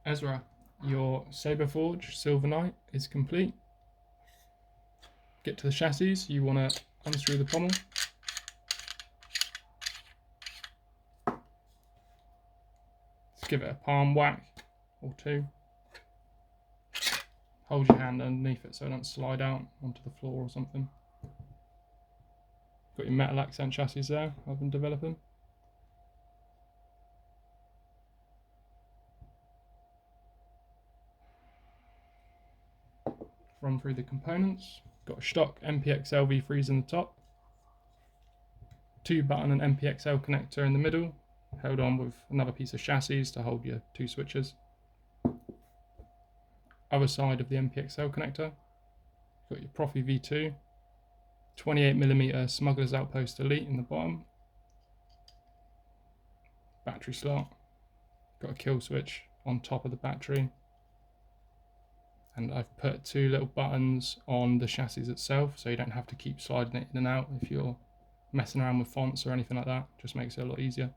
Ezra, your Saber Forge Silver Knight is complete. Get to the chassis, you want to unscrew the pommel. Just give it a palm whack or two. Hold your hand underneath it so it don't slide out onto the floor or something. Got your metal accent chassis there I've been developing. Run through the components. Got a Shtok NPXL V3s in the top. 2-button and NPXL connector in the middle, held on with another piece of chassis to hold your 2 switches. Other side of the NPXL connector, got your Proffie V2, 28mm Smugglers Outpost Elite in the bottom. Battery slot, got a kill switch on top of the battery. And I've put 2 little buttons on the chassis itself, so you don't have to keep sliding it in and out if you're messing around with fonts or anything like that. Just makes it a lot easier.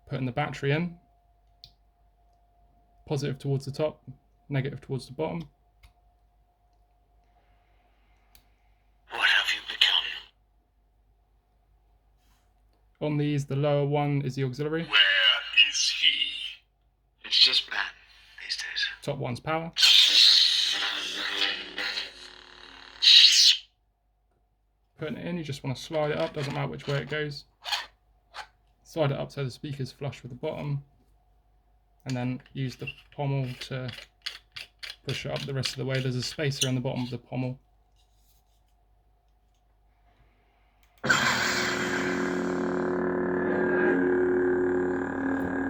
Putting the battery in, positive towards the top, negative towards the bottom. What have you become? On these, the lower one is the auxiliary. Where is he? It's just bad these days. Top one's power. Putting it in, you just want to slide it up, doesn't matter which way it goes. Slide it up so the speaker's flush with the bottom, and then use the pommel to push it up the rest of the way. There's a spacer on the bottom of the pommel.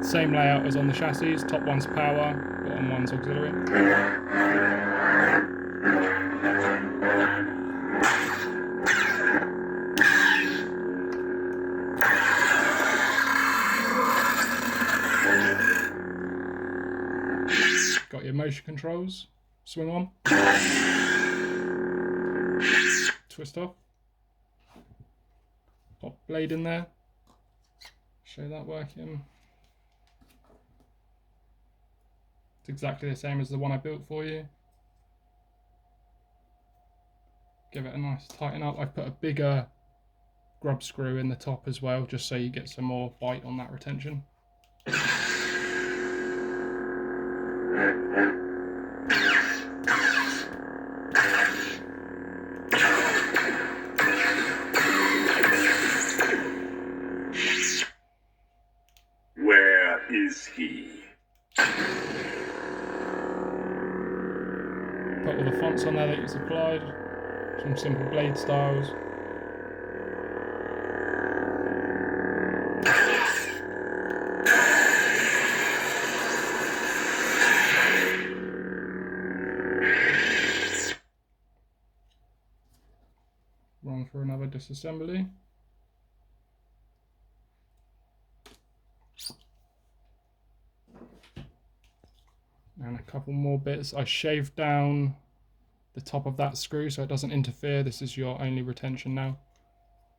Same layout as on the chassis, top one's power, bottom one's auxiliary. Got your motion controls, swing on, twist off, pop blade in there, show that working. It's exactly the same as the one I built for you. Give it a nice tighten up. I've put a bigger grub screw in the top as well, just so you get some more bite on that retention. Where is he? Put all the fonts on there that you supplied, some simple blade styles. Run for another disassembly. And a couple more bits. I shaved down the top of that screw so it doesn't interfere. This is your only retention now,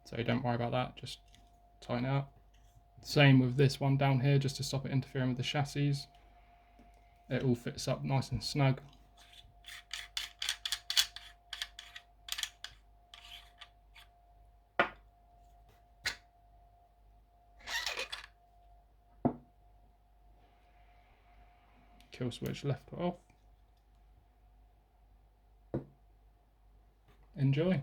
so don't worry about that, just tighten it up. Same with this one down here, just to stop it interfering with the chassis. It all fits up nice and snug. Kill switch left or off. Enjoy.